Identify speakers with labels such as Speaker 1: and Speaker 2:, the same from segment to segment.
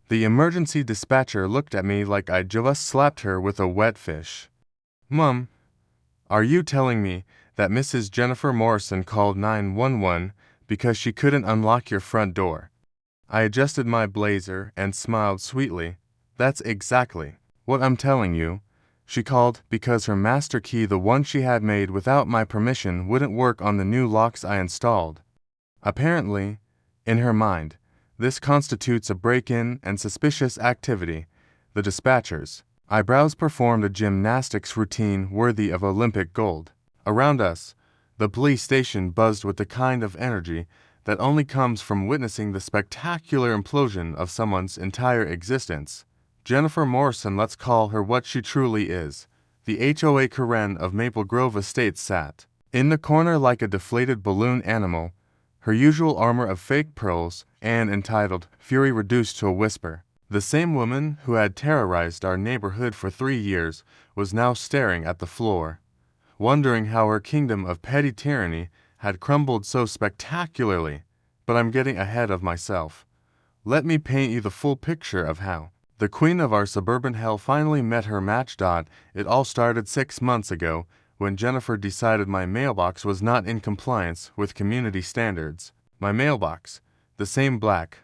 Speaker 1: The emergency dispatcher looked at me like I just slapped her with a wet fish. Mum, are you telling me that Mrs. Jennifer Morrison called 911 because she couldn't unlock your front door? I adjusted my blazer and smiled sweetly. That's exactly what I'm telling you. She called because her master key, the one she had made without my permission, wouldn't work on the new locks I installed. Apparently, in her mind, this constitutes a break-in and suspicious activity. The dispatcher's eyebrows performed a gymnastics routine worthy of Olympic gold. Around us, the police station buzzed with the kind of energy that only comes from witnessing the spectacular implosion of someone's entire existence. Jennifer Morrison, let's call her what she truly is, the HOA Karen of Maple Grove Estates, sat in the corner like a deflated balloon animal, her usual armor of fake pearls and entitled fury reduced to a whisper. The same woman who had terrorized our neighborhood for 3 years was now staring at the floor, wondering how her kingdom of petty tyranny had crumbled so spectacularly. But I'm getting ahead of myself. Let me paint you the full picture of how the queen of our suburban hell finally met her match. It all started 6 months ago when Jennifer decided my mailbox was not in compliance with community standards. My mailbox, the same black,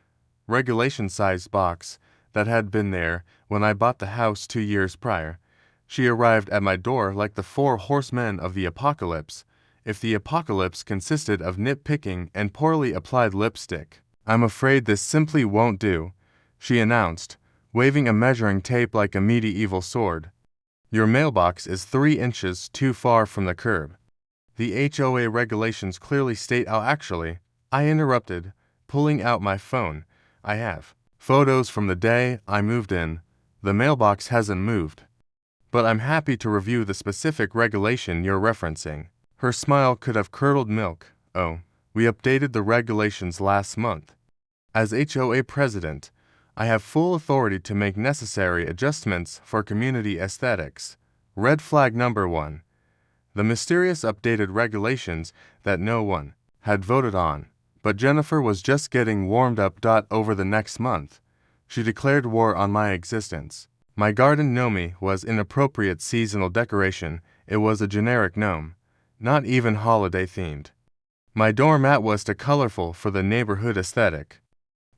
Speaker 1: regulation-sized box that had been there when I bought the house 2 years prior. She arrived at my door like the 4 horsemen of the apocalypse, if the apocalypse consisted of nitpicking and poorly applied lipstick. I'm afraid this simply won't do, she announced, waving a measuring tape like a medieval sword. Your mailbox is 3 inches too far from the curb. The HOA regulations clearly state how. Actually, I interrupted, pulling out my phone. I have photos from the day I moved in. The mailbox hasn't moved. But I'm happy to review the specific regulation you're referencing. Her smile could have curdled milk. Oh, we updated the regulations last month. As HOA president, I have full authority to make necessary adjustments for community aesthetics. Red flag number 1. The mysterious updated regulations that no one had voted on. But Jennifer was just getting warmed up. Over the next month, she declared war on my existence. My garden gnome was inappropriate seasonal decoration. It was a generic gnome, not even holiday-themed. My doormat was too colorful for the neighborhood aesthetic.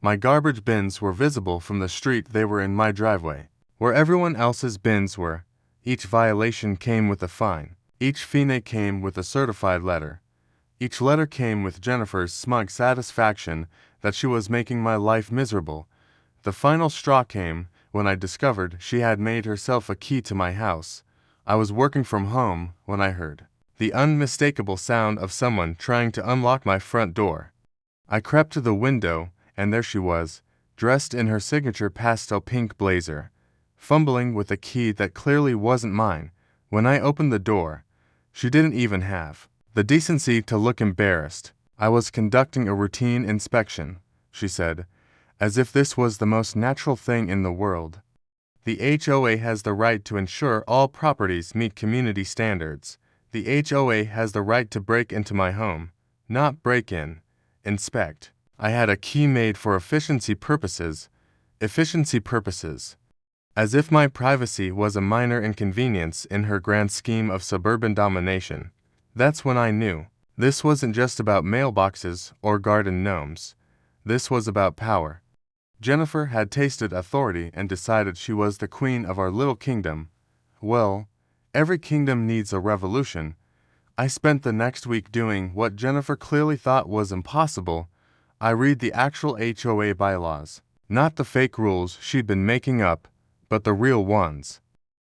Speaker 1: My garbage bins were visible from the street. They were in my driveway, where everyone else's bins were. Each violation came with a fine. Each fine came with a certified letter. Each letter came with Jennifer's smug satisfaction that she was making my life miserable. The final straw came when I discovered she had made herself a key to my house. I was working from home when I heard the unmistakable sound of someone trying to unlock my front door. I crept to the window, and there she was, dressed in her signature pastel pink blazer, fumbling with a key that clearly wasn't mine. When I opened the door, she didn't even have the decency to look embarrassed. I was conducting a routine inspection, she said, as if this was the most natural thing in the world. The HOA has the right to ensure all properties meet community standards. The HOA has the right to break into my home, not break in, inspect. I had a key made for efficiency purposes. Efficiency purposes. As if my privacy was a minor inconvenience in her grand scheme of suburban domination. That's when I knew. This wasn't just about mailboxes or garden gnomes. This was about power. Jennifer had tasted authority and decided she was the queen of our little kingdom. Well, every kingdom needs a revolution. I spent the next week doing what Jennifer clearly thought was impossible. I read the actual HOA bylaws. Not the fake rules she'd been making up, but the real ones.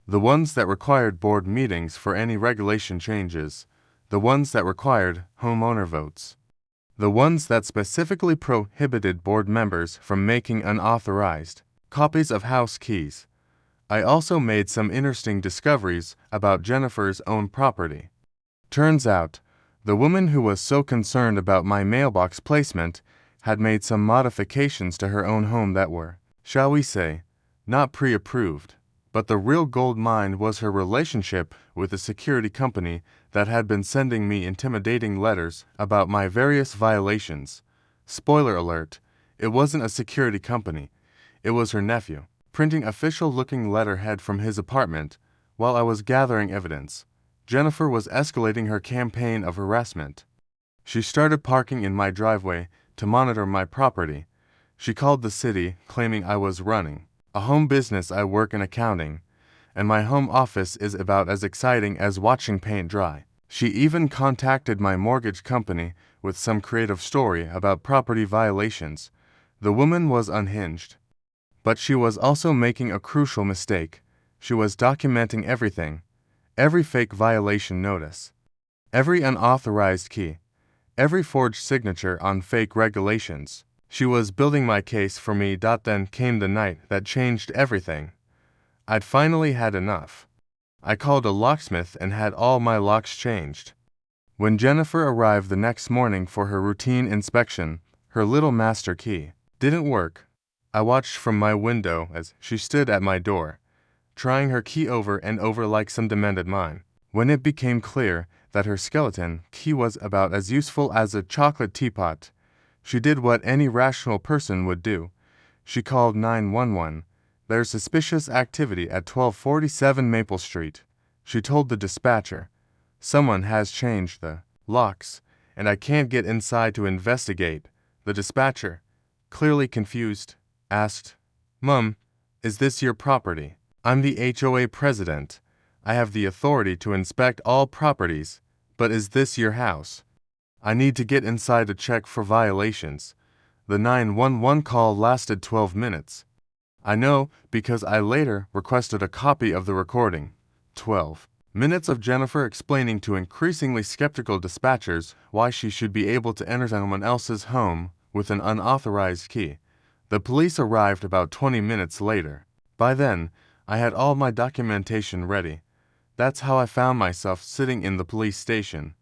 Speaker 1: The ones that required board meetings for any regulation changes. The ones that required homeowner votes. The ones that specifically prohibited board members from making unauthorized copies of house keys. I also made some interesting discoveries about Jennifer's own property. Turns out, the woman who was so concerned about my mailbox placement had made some modifications to her own home that were, shall we say, not pre-approved. But the real gold mine was her relationship with a security company that had been sending me intimidating letters about my various violations. Spoiler alert, it wasn't a security company. It was her nephew, printing official-looking letterhead from his apartment while I was gathering evidence. Jennifer was escalating her campaign of harassment. She started parking in my driveway to monitor my property. She called the city, claiming I was running a home business. I work in accounting, and my home office is about as exciting as watching paint dry. She even contacted my mortgage company with some creative story about property violations. The woman was unhinged. But she was also making a crucial mistake. She was documenting everything. Every fake violation notice. Every unauthorized key. Every forged signature on fake regulations. She was building my case for me. Then came the night that changed everything. I'd finally had enough. I called a locksmith and had all my locks changed. When Jennifer arrived the next morning for her routine inspection, her little master key didn't work. I watched from my window as she stood at my door, trying her key over and over like some demented mime. When it became clear that her skeleton key was about as useful as a chocolate teapot, she did what any rational person would do. She called 911. There's suspicious activity at 1247 Maple Street. She told the dispatcher. Someone has changed the locks, and I can't get inside to investigate. The dispatcher, clearly confused, asked, "Mum, is this your property?" "I'm the HOA president. I have the authority to inspect all properties, but is this your house? I need to get inside to check for violations." The 911 call lasted 12 minutes. I know because I later requested a copy of the recording. 12 minutes of Jennifer explaining to increasingly skeptical dispatchers why she should be able to enter someone else's home with an unauthorized key. The police arrived about 20 minutes later. By then, I had all my documentation ready. That's how I found myself sitting in the police station,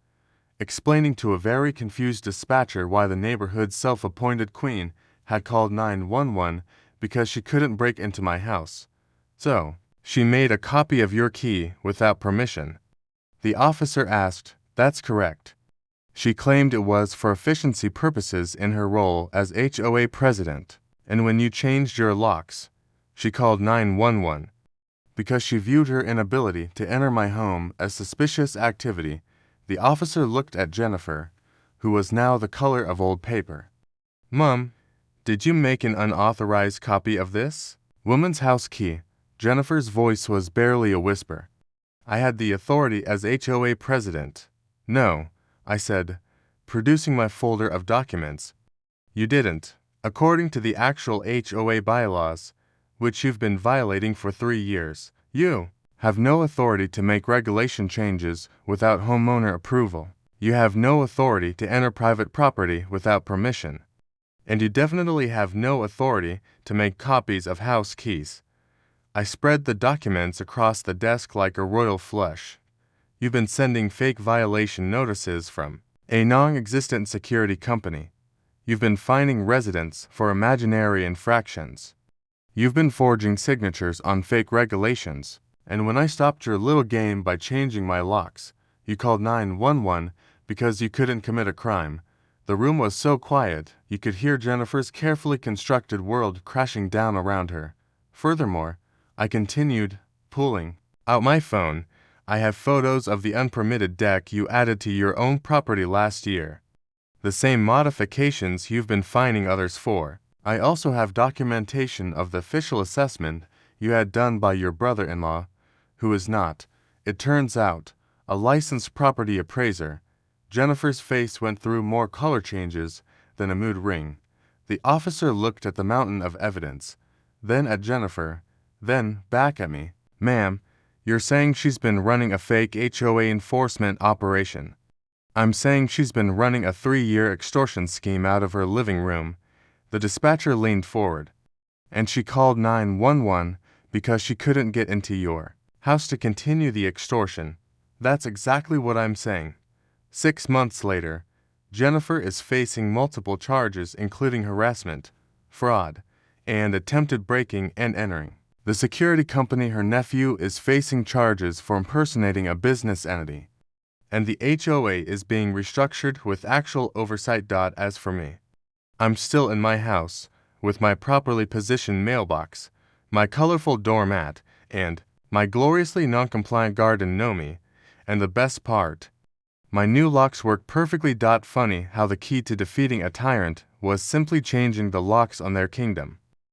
Speaker 1: explaining to a very confused dispatcher why the neighborhood's self-appointed queen had called 911 because she couldn't break into my house. "So, she made a copy of your key without permission?" The officer asked. "That's correct. She claimed it was for efficiency purposes in her role as HOA president. And when you changed your locks, she called 911 because she viewed her inability to enter my home as suspicious activity." The officer looked at Jennifer, who was now the color of old paper. "Mum, did you make an unauthorized copy of this?" "Woman's house key." Jennifer's voice was barely a whisper. "I had the authority as HOA president." "No," I said, producing my folder of documents. "You didn't. According to the actual HOA bylaws, which you've been violating for 3 years, you have no authority to make regulation changes without homeowner approval. You have no authority to enter private property without permission. And you definitely have no authority to make copies of house keys." I spread the documents across the desk like a royal flush. "You've been sending fake violation notices from a non-existent security company. You've been fining residents for imaginary infractions. You've been forging signatures on fake regulations. And when I stopped your little game by changing my locks, you called 911 because you couldn't commit a crime." The room was so quiet, you could hear Jennifer's carefully constructed world crashing down around her. Furthermore, I continued, pulling out my phone. "I have photos of the unpermitted deck you added to your own property last year. The same modifications you've been fining others for. I also have documentation of the official assessment you had done by your brother-in-law, who is not, it turns out, a licensed property appraiser." Jennifer's face went through more color changes than a mood ring. The officer looked at the mountain of evidence, then at Jennifer, then back at me. "Ma'am, you're saying she's been running a fake HOA enforcement operation." "I'm saying she's been running a 3-year extortion scheme out of her living room." The dispatcher leaned forward. "And she called 911 because she couldn't get into your house to continue the extortion." "That's exactly what I'm saying." 6 months later, Jennifer is facing multiple charges including harassment, fraud, and attempted breaking and entering. The security company her nephew is facing charges for impersonating a business entity. And the HOA is being restructured with actual oversight. As for me, I'm still in my house, with my properly positioned mailbox, my colorful doormat, and my gloriously non-compliant garden know me. And the best part, my new locks work perfectly. Funny how the key to defeating a tyrant was simply changing the locks on their kingdom.